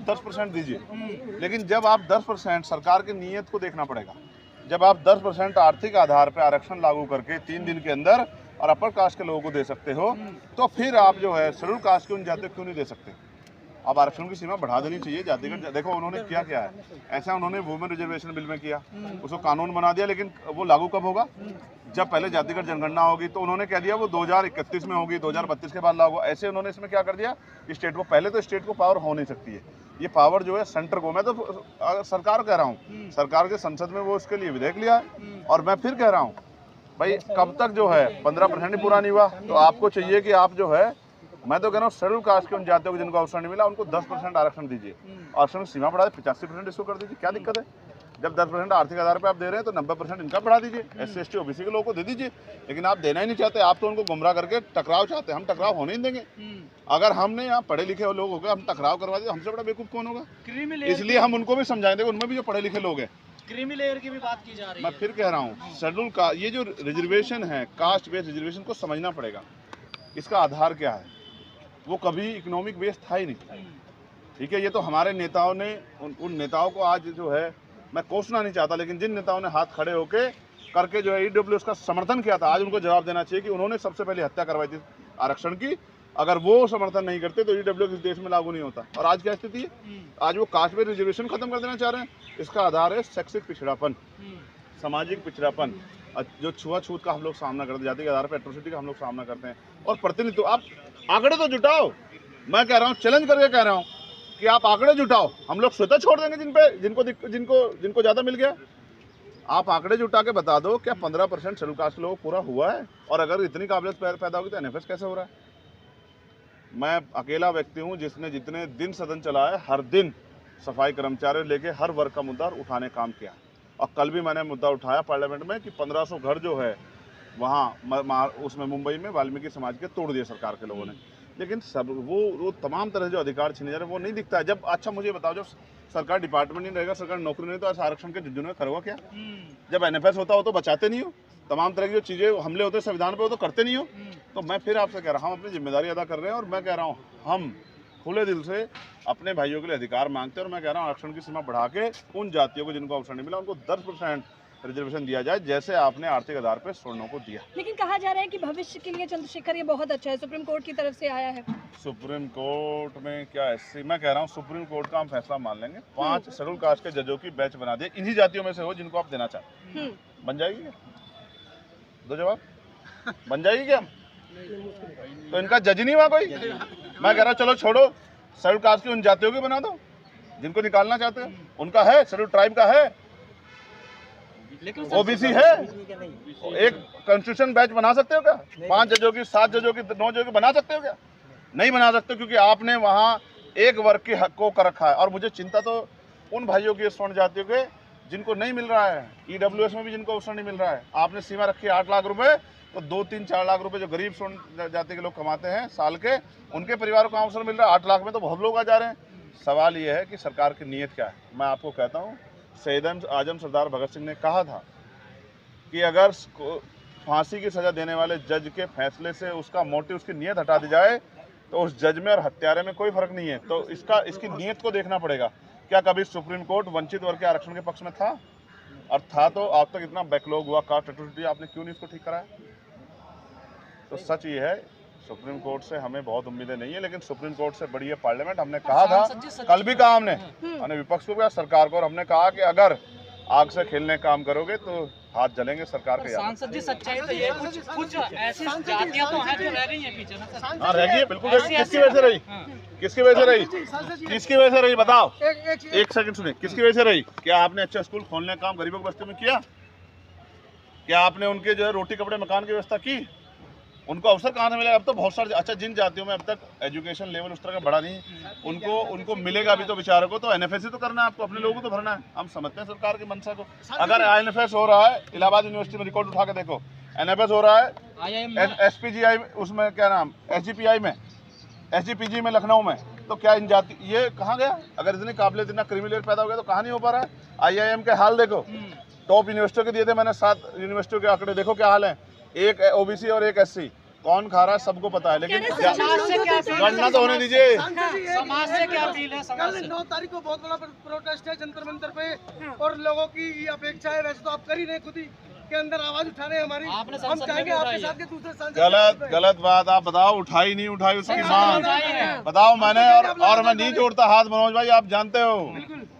10% दीजिए, लेकिन जब आप 10% सरकार की नीयत को देखना पड़ेगा। जब आप 10% आर्थिक आधार पर आरक्षण लागू करके 3 दिन के अंदर और अपर कास्ट के लोगों को दे सकते हो, तो फिर आप जो है शेड्यूल कास्ट के उन जातियों को क्यों नहीं दे सकते? अब आरक्षण की सीमा बढ़ा देनी चाहिए जातिगत। देखो उन्होंने क्या किया है, ऐसा उन्होंने वुमेन रिजर्वेशन बिल में किया, उसको कानून बना दिया, लेकिन वो लागू कब होगा? जब पहले जातिगत जनगणना होगी। तो उन्होंने कह दिया वो 2031 में होगी, 2032 के बाद लागू। ऐसे उन्होंने इसमें क्या कर दिया, स्टेट को, पहले तो स्टेट को पावर हो नहीं सकती है, ये पावर जो है सेंटर को। मैं तो सरकार कह रहा हूँ, सरकार के संसद में वो इसके लिए विधेयक लिया है। और मैं फिर कह रहा हूँ भाई, कब तक जो है 15% ही पूरा नहीं हुआ, तो आपको चाहिए कि आप जो है, मैं तो कह रहा हूँ शेड्यूल कास्ट के उन जातियों को जिनको अवसर नहीं मिला, उनको 10% आरक्षण दीजिए। आरक्षण की सीमा बढ़ा दे, 85% इसको कर दीजिए, क्या दिक्कत है? जब 10% आर्थिक आधार पे आप दे रहे हैं तो 90% इनका बढ़ा दीजिए, SC ST OBC के लोगों को दे दीजिए। लेकिन आप देना ही नहीं चाहते, आप तो उनको गुमराह करके टकराव चाहते हैं। हम टकराव होने नहीं देंगे। अगर हमने यहाँ पढ़े लिखे लोग हो गए, हम टकराव करवा दिए, हमसे बड़ा बेवकूफ कौन होगा? इसलिए हम उनको भी समझाएंगे, उनमें भी जो पढ़े लिखे लोग हैं। क्रीमी लेयर की भी बात की जा रही है। मैं फिर कह रहा हूँ, शेड्यूल का ये जो रिजर्वेशन है, कास्ट बेस्ड रिजर्वेशन को समझना पड़ेगा। इसका आधार क्या है? वो कभी इकोनॉमिक बेस था ही नहीं। ठीक है, ये तो हमारे नेताओं ने उन नेताओं को आज जो है, मैं कोसना नहीं चाहता, लेकिन जिन नेताओं ने हाथ खड़े होके करके जो है EWS का समर्थन किया था, आज उनको जवाब देना चाहिए कि उन्होंने सबसे पहले हत्या करवाई थी आरक्षण की। अगर वो समर्थन नहीं करते तो EWS इस देश में लागू नहीं होता। और आज क्या स्थिति है? आज वो कास्ट बेस्ड रिजर्वेशन खत्म कर देना चाह रहे हैं। इसका आधार है शैक्षिक पिछड़ापन, सामाजिक पिछड़ापन, जो छुआछूत का हम लोग सामना करते हैं, जाति के आधार पर एट्रोसिटी का हम लोग सामना करते हैं। और प्रतिनिधित्व, आप आंकड़े तो जुटाओ। मैं कह रहा हूँ, चैलेंज करके कह रहा हूँ कि आप आंकड़े जुटाओ। हम लोग स्वतः छोड़ देंगे जिनको ज़्यादा मिल गया। आप आंकड़े जुटा के बता दो, क्या 15% शेड्यूल कास्ट लोग पूरा हुआ है? और अगर इतनी काबिलियत पैदा होगी तो NFS कैसे हो रहा है? मैं अकेला व्यक्ति हूँ जिसने जितने दिन सदन चला है, हर दिन सफाई कर्मचारी लेके हर वर्ग का मुद्दा उठाने काम किया। और कल भी मैंने मुद्दा उठाया पार्लियामेंट में कि 1500 घर जो है वहाँ उसमें मुंबई में वाल्मीकि समाज के तोड़ दिए सरकार के लोगों ने। लेकिन सब वो तमाम तरह जो अधिकार छीने जा रहे हैं वो नहीं दिखता है। जब अच्छा मुझे बताओ, जब सरकार डिपार्टमेंट नहीं रहेगा, सरकार नौकरी नहीं, तो आरक्षण के जुर्म में करोगा क्या? जब NFS होता हो तो बचाते नहीं हो, तमाम तरह की जो चीज़ें हमले होते हैं संविधान पे, वो तो करते नहीं हो। तो मैं फिर आपसे कह रहा हूँ, अपनी जिम्मेदारी अदा कर रहे हैं। और मैं कह रहा हूँ, हम खुले दिल से अपने भाइयों के लिए अधिकार मांगते हैं। और मैं कह रहा हूँ, आरक्षण की सीमा बढ़ा के उन जातियों को जिनको अवसर नहीं मिला, उनको 10% रिजर्वेशन दिया जाए, जैसे आपने आर्थिक आधार पर स्वर्णों को दिया। लेकिन कहा जा रहा है कि भविष्य के लिए चंद्रशेखर ये बहुत अच्छा है, सुप्रीम कोर्ट की तरफ से आया है। सुप्रीम कोर्ट में क्या ऐसी, मैं कह रहा हूँ सुप्रीम कोर्ट का हम फैसला मान लेंगे। 5 शेड्यूल कास्ट के जजों की बैच बना दिए, इन्हीं जातियों में से हो जिनको आप देना चाहते हैं। बन जाएगी क्या? दो जवाब, बन जाएगी क्या? तो इनका जज नहीं हुआ कोई? मैं कह रहा हूँ चलो छोड़ो, शेड्यूल कास्ट की उन जातियों की बना दो जिनको निकालना चाहते हैं। उनका है, शेड्यूल ट्राइब का है, OBC है। एक कॉन्स्टिट्यूशन बैच बना सकते हो क्या? 5 जजों की, 7 जजों की, 9 जजों की बना सकते हो क्या? नहीं बना सकते, क्योंकि आपने वहाँ एक वर्ग के हक को कर रखा है। और मुझे चिंता तो उन भाइयों की, स्वर्ण जातियों के, जिनको नहीं मिल रहा है। EWS में भी जिनको अवसर नहीं मिल रहा है। आपने सीमा रखी है 8 लाख रुपए, तो 2, 3, 4 लाख रुपए जो गरीब स्वर्ण जाति के लोग कमाते हैं साल के, उनके परिवारों को अवसर मिल रहा है। 8 लाख में तो बहुत लोग आ जा रहे हैं। सवाल ये है कि सरकार की नीयत क्या है। मैं आपको कहता हूँ, शहीद आजम सरदार भगत सिंह ने कहा था कि अगर फांसी की सजा देने वाले जज के फैसले से उसका मोटिव, उसकी नीयत हटा दी जाए, तो उस जज में और हत्यारे में कोई फर्क नहीं है। तो इसकी नीयत को देखना पड़ेगा। क्या कभी सुप्रीम कोर्ट वंचित वर्ग के आरक्षण के पक्ष में था? और था तो अब तक इतना बैकलॉग हुआ, कास्ट एट्रोसिटी, आपने क्यों नहीं इसको ठीक कराया? तो सच ये है, सुप्रीम कोर्ट से हमें बहुत उम्मीदें नहीं है, लेकिन सुप्रीम कोर्ट से बड़ी है पार्लियामेंट। हमने कहा था, कल भी कहा हमने विपक्ष को, सरकार को, और हमने कहा कि अगर आग से खेलने काम करोगे तो हाथ जलेंगे सरकार के। सांसद जी, सच्चाई तो ये कुछ ऐसी जातियां तो हैं जो रह गई हैं पीछे ना। हाँ, रह गई है, बिल्कुल। किसकी वजह से रही? किसकी वजह से रही? किसकी वजह से रही? बताओ। एक सेकंड सुनिए, किसकी वजह से रही? क्या आपने अच्छा स्कूल खोलने का काम गरीबों की बस्ती में किया? क्या आपने उनके जो है रोटी कपड़े मकान की व्यवस्था की? उनको अवसर कहाँ से मिलेगा? अब तो बहुत सारे, अच्छा जिन जातियों में अब तक एजुकेशन लेवल उस तरह का बढ़ा नहीं, उनको मिलेगा भी तो बेचारों को। तो NFS ही तो करना है आपको, अपने लोगों को तो भरना है। हम समझते हैं सरकार की मंशा को। अगर NFS हो रहा है, इलाहाबाद यूनिवर्सिटी में रिकॉर्ड उठा के देखो, NFS हो रहा है SPGI उसमें, क्या नाम, SGPI में, SGPG में, लखनऊ में, तो क्या इन जाति, ये कहाँ गया? अगर इतनी काबिलियत, इतना क्रीमी लेयर पैदा हो गया तो कहाँ नहीं हो पा रहा है? IIM के हाल देखो, टॉप यूनिवर्सिटियों के दिए थे मैंने 7 यूनिवर्सिटियों के आंकड़े, देखो क्या हाल है। एक OBC और एक SC, कौन खा रहा है सबको पता है, लेकिन समाज से क्या अपील गणना तो होने दीजिए। समाज से क्या अपील है? समाज कल से 9 तारीख को बहुत बड़ा प्रोटेस्ट है जंतर मंतर पे, और लोगों की ये अपेक्षा है, वैसे तो आप कर ही रहे खुद ही के अंदर आवाज उठा रहे हैं हमारी, आपने हम संसद में चाहेंगे भी आपके उठाई साथ के दूसरे सांसद गलत बात। आप बताओ उठाई नहीं उठाई उसकी मांग उठाई है। बताओ मैंने, और मैं नहीं जोड़ता हाथ मनोज भाई, आप जानते हो,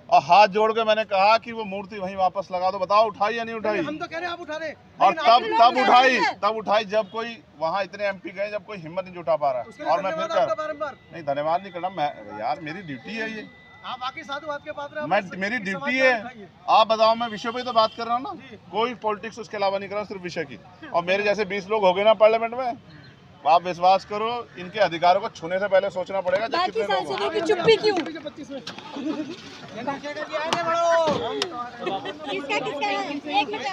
और हाथ जोड़ के मैंने कहा कि वो मूर्ति वहीं वापस लगा दो। बताओ उठाई या नहीं उठाई? हम तो कह रहे हैं आप उठा रहे हैं, और लेकिन आपके तब उठाई जब कोई वहाँ इतने एमपी गए, जब कोई हिम्मत नहीं जुटा पा रहा उसके है। लिए और मैं फिर धन्यवाद आपका बारंबार। नहीं धन्यवाद नहीं करना, मैं यार मेरी ड्यूटी है ये, आप आके साधुवाद के पात्र हैं, मैं आप मेरी सबकी ड्यूटी समाचार है। उठाइए। आप बताओ, मैं विषय पे तो बात कर रहा हूँ ना, कोई पॉलिटिक्स उसके अलावा नहीं कर रहा, सिर्फ विषय की। और मेरे जैसे 20 लोग हो गए ना पार्लियामेंट में, आप विश्वास करो इनके अधिकारों को छूने से पहले सोचना पड़ेगा जब बाकी कितने लोग सांसदों की चुप्पी क्यों? किसका किसका है? एक मिनट